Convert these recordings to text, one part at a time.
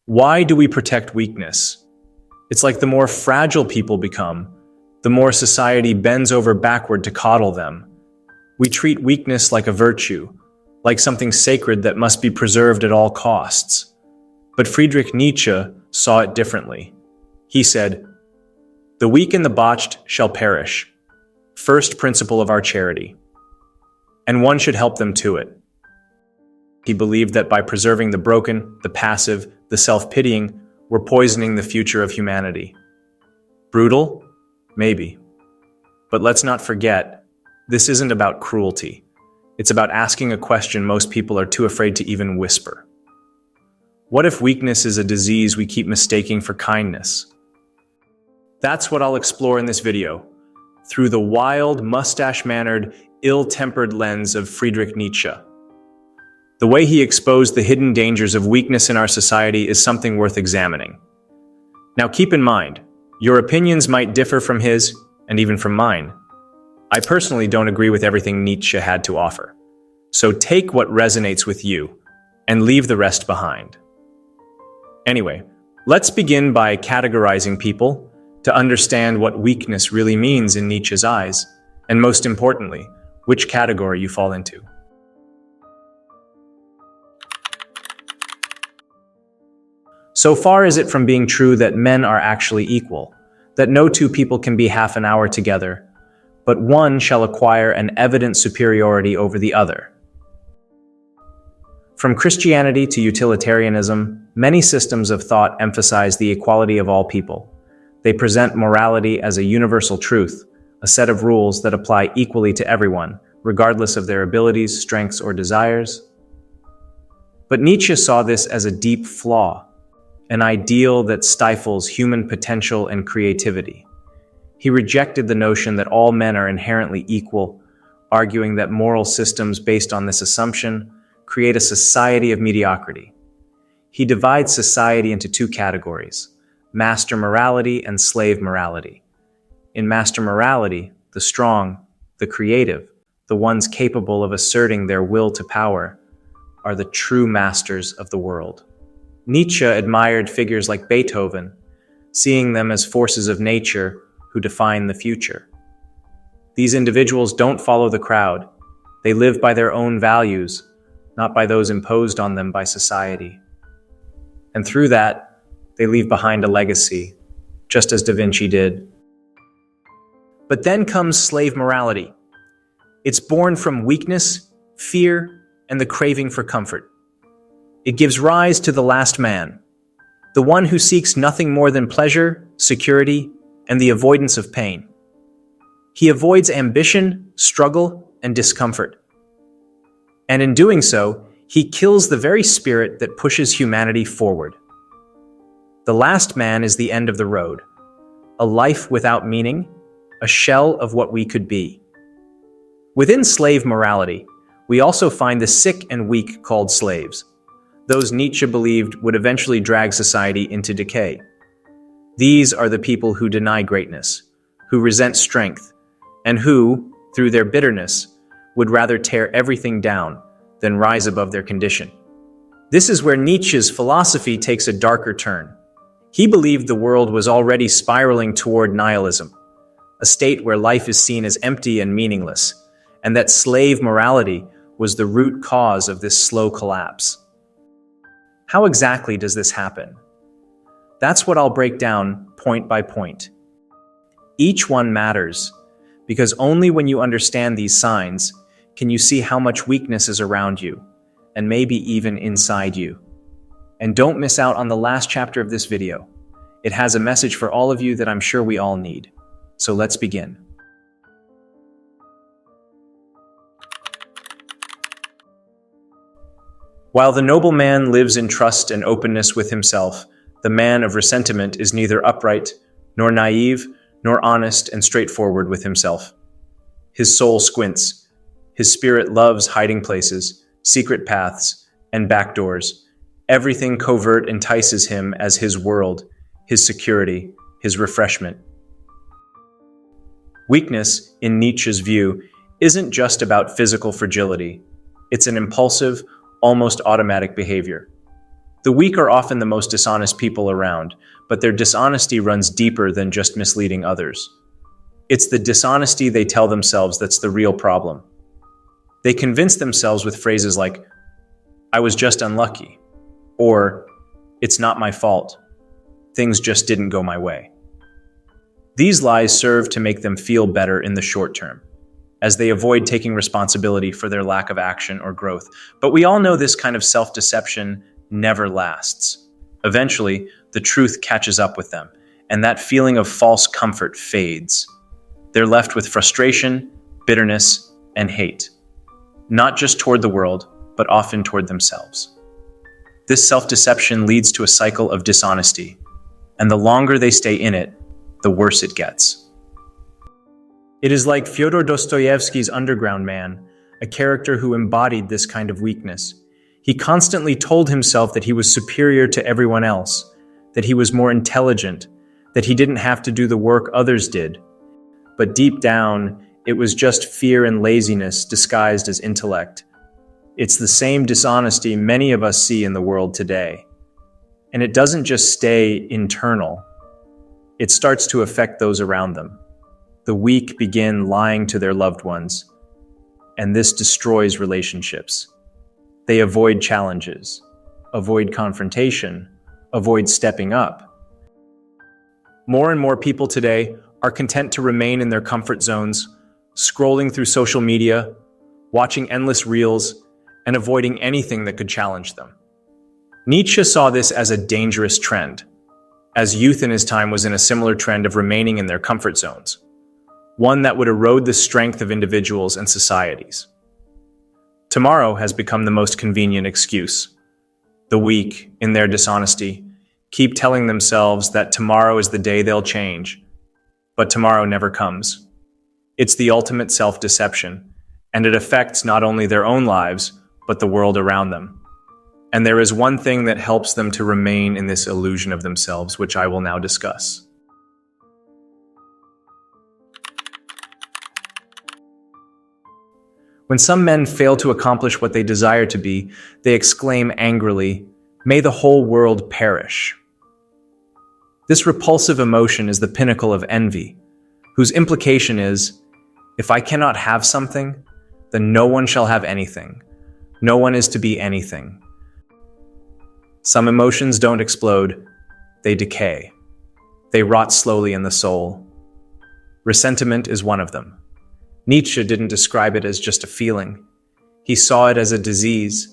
Why do we protect weakness? It's like the more fragile people become, the more society bends over backward to coddle them. We treat weakness like a virtue, like something sacred that must be preserved at all costs. But Friedrich Nietzsche saw it differently. He said, "The weak and the botched shall perish, first principle of our charity, and one should help them to it." He believed that by preserving the broken, the passive, the self-pitying, we're poisoning the future of humanity. Brutal? Maybe. But let's not forget, this isn't about cruelty. It's about asking a question most people are too afraid to even whisper. What if weakness is a disease we keep mistaking for kindness? That's what I'll explore in this video, through the wild, mustache-mannered, ill-tempered lens of Friedrich Nietzsche. The way he exposed the hidden dangers of weakness in our society is something worth examining. Now keep in mind, your opinions might differ from his, and even from mine. I personally don't agree with everything Nietzsche had to offer. So take what resonates with you, and leave the rest behind. Anyway, let's begin by categorizing people to understand what weakness really means in Nietzsche's eyes, and most importantly, which category you fall into. So far is it from being true that men are actually equal, that no two people can be half an hour together, but one shall acquire an evident superiority over the other. From Christianity to utilitarianism, many systems of thought emphasize the equality of all people. They present morality as a universal truth, a set of rules that apply equally to everyone, regardless of their abilities, strengths, or desires. But Nietzsche saw this as a deep flaw, an ideal that stifles human potential and creativity. He rejected the notion that all men are inherently equal, arguing that moral systems based on this assumption create a society of mediocrity. He divides society into two categories: master morality and slave morality. In master morality, the strong, the creative, the ones capable of asserting their will to power, are the true masters of the world. Nietzsche admired figures like Beethoven, seeing them as forces of nature who define the future. These individuals don't follow the crowd. They live by their own values, not by those imposed on them by society. And through that, they leave behind a legacy, just as Da Vinci did. But then comes slave morality. It's born from weakness, fear, and the craving for comfort. It gives rise to the last man, the one who seeks nothing more than pleasure, security, and the avoidance of pain. He avoids ambition, struggle, and discomfort. And in doing so, he kills the very spirit that pushes humanity forward. The last man is the end of the road, a life without meaning, a shell of what we could be. Within slave morality, we also find the sick and weak called slaves, those Nietzsche believed would eventually drag society into decay. These are the people who deny greatness, who resent strength, and who, through their bitterness, would rather tear everything down than rise above their condition. This is where Nietzsche's philosophy takes a darker turn. He believed the world was already spiraling toward nihilism, a state where life is seen as empty and meaningless, and that slave morality was the root cause of this slow collapse. How exactly does this happen? That's what I'll break down point by point. Each one matters, because only when you understand these signs can you see how much weakness is around you, and maybe even inside you. And don't miss out on the last chapter of this video. It has a message for all of you that I'm sure we all need. So let's begin. While the noble man lives in trust and openness with himself, the man of ressentiment is neither upright, nor naive, nor honest and straightforward with himself. His soul squints. His spirit loves hiding places, secret paths, and back doors. Everything covert entices him as his world, his security, his refreshment. Weakness, in Nietzsche's view, isn't just about physical fragility. It's an impulsive, almost automatic behavior. The weak are often the most dishonest people around, but their dishonesty runs deeper than just misleading others. It's the dishonesty they tell themselves that's the real problem. They convince themselves with phrases like, "I was just unlucky," or "It's not my fault. Things just didn't go my way." These lies serve to make them feel better in the short term, as they avoid taking responsibility for their lack of action or growth. But we all know this kind of self-deception never lasts. Eventually, the truth catches up with them, and that feeling of false comfort fades. They're left with frustration, bitterness, and hate, not just toward the world, but often toward themselves. This self-deception leads to a cycle of dishonesty, and the longer they stay in it, the worse it gets. It is like Fyodor Dostoevsky's Underground Man, a character who embodied this kind of weakness. He constantly told himself that he was superior to everyone else, that he was more intelligent, that he didn't have to do the work others did. But deep down, it was just fear and laziness disguised as intellect. It's the same dishonesty many of us see in the world today. And it doesn't just stay internal. It starts to affect those around them. The weak begin lying to their loved ones, and this destroys relationships. They avoid challenges, avoid confrontation, avoid stepping up. More and more people today are content to remain in their comfort zones, scrolling through social media, watching endless reels, and avoiding anything that could challenge them. Nietzsche saw this as a dangerous trend, as youth in his time was in a similar trend of remaining in their comfort zones, one that would erode the strength of individuals and societies. Tomorrow has become the most convenient excuse. The weak, in their dishonesty, keep telling themselves that tomorrow is the day they'll change, but tomorrow never comes. It's the ultimate self-deception, and it affects not only their own lives, but the world around them. And there is one thing that helps them to remain in this illusion of themselves, which I will now discuss. When some men fail to accomplish what they desire to be, they exclaim angrily, "May the whole world perish." This repulsive emotion is the pinnacle of envy, whose implication is, if I cannot have something, then no one shall have anything. No one is to be anything. Some emotions don't explode, they decay. They rot slowly in the soul. Ressentiment is one of them. Nietzsche didn't describe it as just a feeling. He saw it as a disease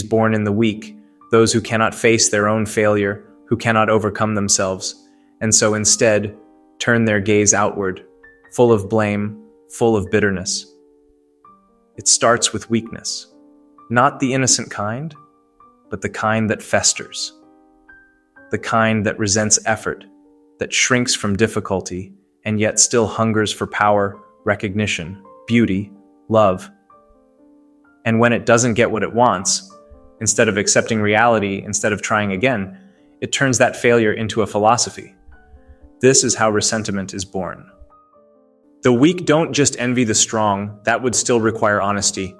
born in the weak, those who cannot face their own failure, who cannot overcome themselves, and so instead turn their gaze outward, full of blame, full of bitterness. It starts with weakness, not the innocent kind, but the kind that festers, the kind that resents effort, that shrinks from difficulty, and yet still hungers for power, recognition, beauty, love. And when it doesn't get what it wants, instead of accepting reality, instead of trying again, it turns that failure into a philosophy. This is how ressentiment is born. The weak don't just envy the strong, that would still require honesty.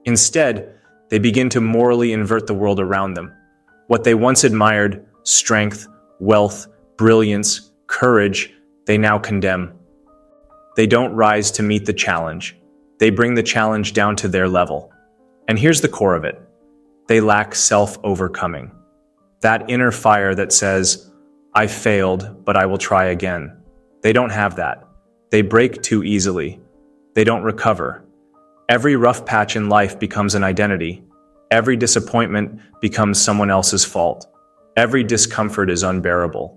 Instead, they begin to morally invert the world around them. What they once admired, strength, wealth, brilliance, courage, they now condemn. They don't rise to meet the challenge. They bring the challenge down to their level. And here's the core of it. They lack self-overcoming. That inner fire that says, I failed, but I will try again. They don't have that. They break too easily. They don't recover. Every rough patch in life becomes an identity. Every disappointment becomes someone else's fault. Every discomfort is unbearable.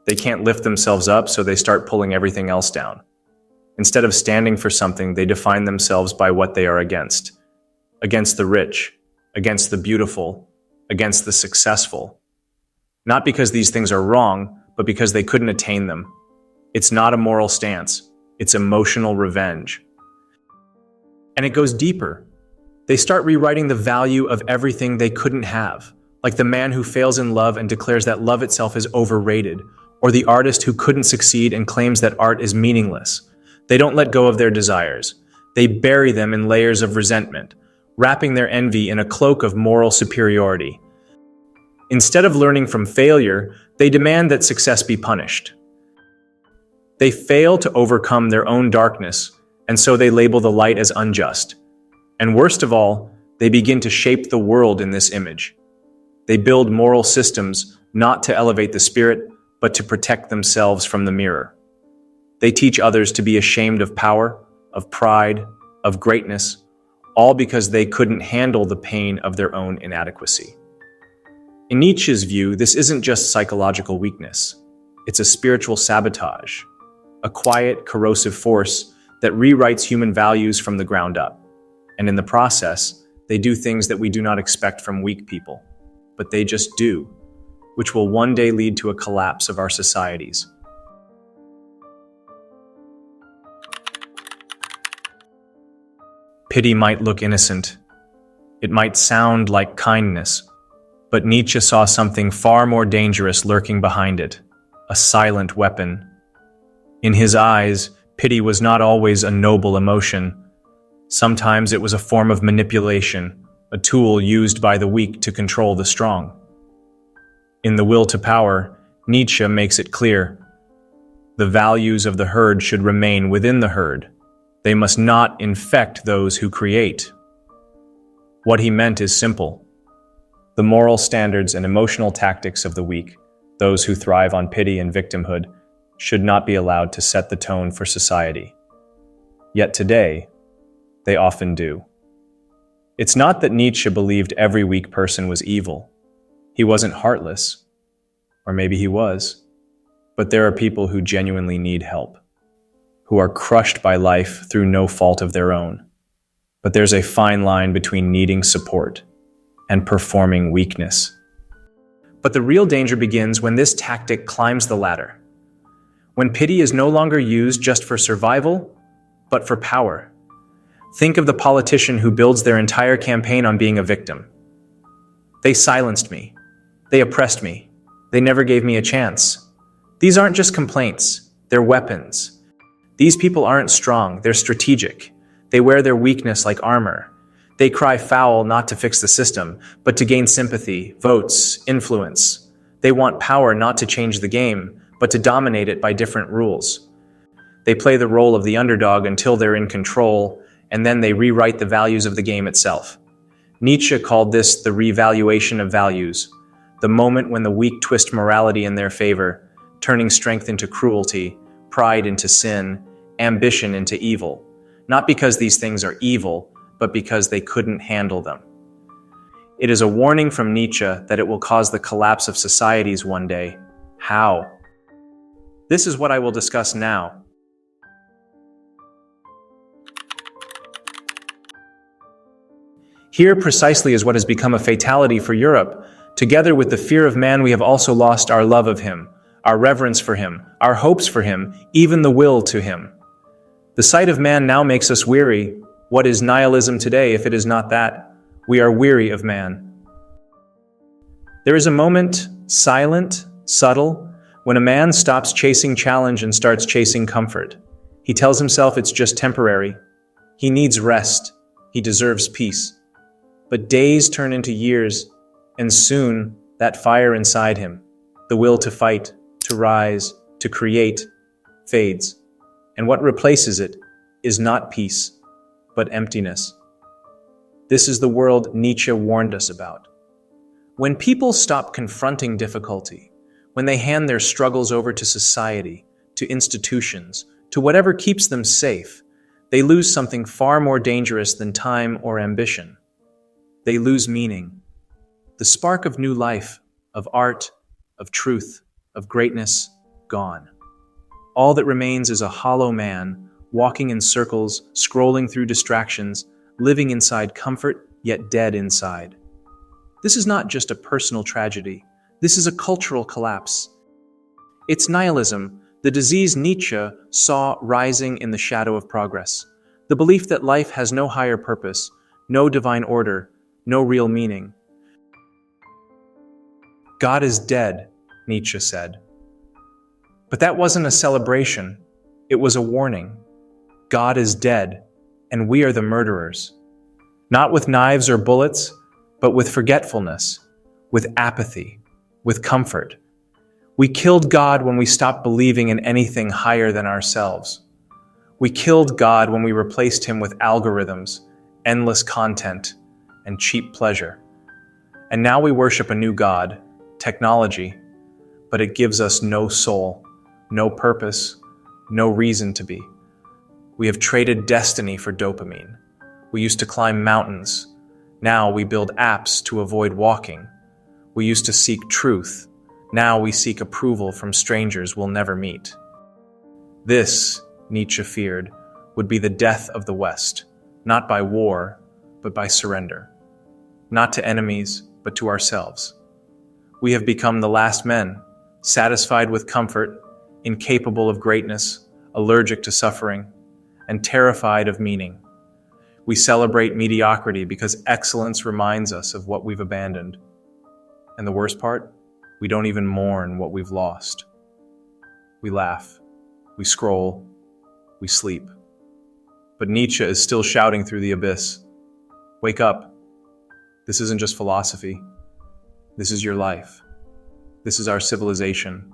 They can't lift themselves up, so they start pulling everything else down. Instead of standing for something, they define themselves by what they are against. Against the rich, against the beautiful, against the successful. Not because these things are wrong, but because they couldn't attain them. It's not a moral stance. It's emotional revenge. And it goes deeper. They start rewriting the value of everything they couldn't have, like the man who fails in love and declares that love itself is overrated, or the artist who couldn't succeed and claims that art is meaningless. They don't let go of their desires. They bury them in layers of resentment, wrapping their envy in a cloak of moral superiority. Instead of learning from failure, they demand that success be punished. They fail to overcome their own darkness, and so they label the light as unjust. And worst of all, they begin to shape the world in this image. They build moral systems not to elevate the spirit, but to protect themselves from the mirror. They teach others to be ashamed of power, of pride, of greatness, all because they couldn't handle the pain of their own inadequacy. In Nietzsche's view, this isn't just psychological weakness. It's a spiritual sabotage, a quiet, corrosive force that rewrites human values from the ground up. And in the process, they do things that we do not expect from weak people, but they just do, which will one day lead to a collapse of our societies. Pity might look innocent. It might sound like kindness, but Nietzsche saw something far more dangerous lurking behind it, a silent weapon. In his eyes, pity was not always a noble emotion. Sometimes it was a form of manipulation, a tool used by the weak to control the strong. In The Will to Power, Nietzsche makes it clear: the values of the herd should remain within the herd. They must not infect those who create. What he meant is simple. The moral standards and emotional tactics of the weak, those who thrive on pity and victimhood, should not be allowed to set the tone for society. Yet today, they often do. It's not that Nietzsche believed every weak person was evil. He wasn't heartless, or maybe he was. But there are people who genuinely need help, who are crushed by life through no fault of their own. But there's a fine line between needing support and performing weakness. But the real danger begins when this tactic climbs the ladder. When pity is no longer used just for survival, but for power. Think of the politician who builds their entire campaign on being a victim. They silenced me. They oppressed me. They never gave me a chance. These aren't just complaints, they're weapons. These people aren't strong, they're strategic. They wear their weakness like armor. They cry foul not to fix the system, but to gain sympathy, votes, influence. They want power not to change the game, but to dominate it by different rules. They play the role of the underdog until they're in control, and then they rewrite the values of the game itself. Nietzsche called this the revaluation of values, the moment when the weak twist morality in their favor, turning strength into cruelty, pride into sin, ambition into evil. Not because these things are evil, but because they couldn't handle them. It is a warning from Nietzsche that it will cause the collapse of societies one day. How? This is what I will discuss now. Here precisely is what has become a fatality for Europe. Together with the fear of man, we have also lost our love of him, our reverence for him, our hopes for him, even the will to him. The sight of man now makes us weary. What is nihilism today if it is not that? We are weary of man. There is a moment, silent, subtle, when a man stops chasing challenge and starts chasing comfort. He tells himself it's just temporary. He needs rest. He deserves peace. But days turn into years, and soon that fire inside him, the will to fight, to rise, to create, fades. And what replaces it is not peace, but emptiness. This is the world Nietzsche warned us about. When people stop confronting difficulty, when they hand their struggles over to society, to institutions, to whatever keeps them safe, they lose something far more dangerous than time or ambition. They lose meaning. The spark of new life, of art, of truth, of greatness, gone. All that remains is a hollow man, walking in circles, scrolling through distractions, living inside comfort, yet dead inside. This is not just a personal tragedy. This is a cultural collapse. It's nihilism, the disease Nietzsche saw rising in the shadow of progress. The belief that life has no higher purpose, no divine order, no real meaning. God is dead, Nietzsche said. But that wasn't a celebration. It was a warning. God is dead, and we are the murderers. Not with knives or bullets, but with forgetfulness, with apathy, with comfort. We killed God when we stopped believing in anything higher than ourselves. We killed God when we replaced him with algorithms, endless content, and cheap pleasure. And now we worship a new God, technology, but it gives us no soul, no purpose, no reason to be. We have traded destiny for dopamine. We used to climb mountains. Now we build apps to avoid walking. We used to seek truth. Now we seek approval from strangers we'll never meet. This, Nietzsche feared, would be the death of the West, not by war, but by surrender. Not to enemies, but to ourselves. We have become the last men, satisfied with comfort, incapable of greatness, allergic to suffering, and terrified of meaning. We celebrate mediocrity because excellence reminds us of what we've abandoned. And the worst part? We don't even mourn what we've lost. We laugh, we scroll, we sleep. But Nietzsche is still shouting through the abyss. Wake up. This isn't just philosophy. This is your life. This is our civilization.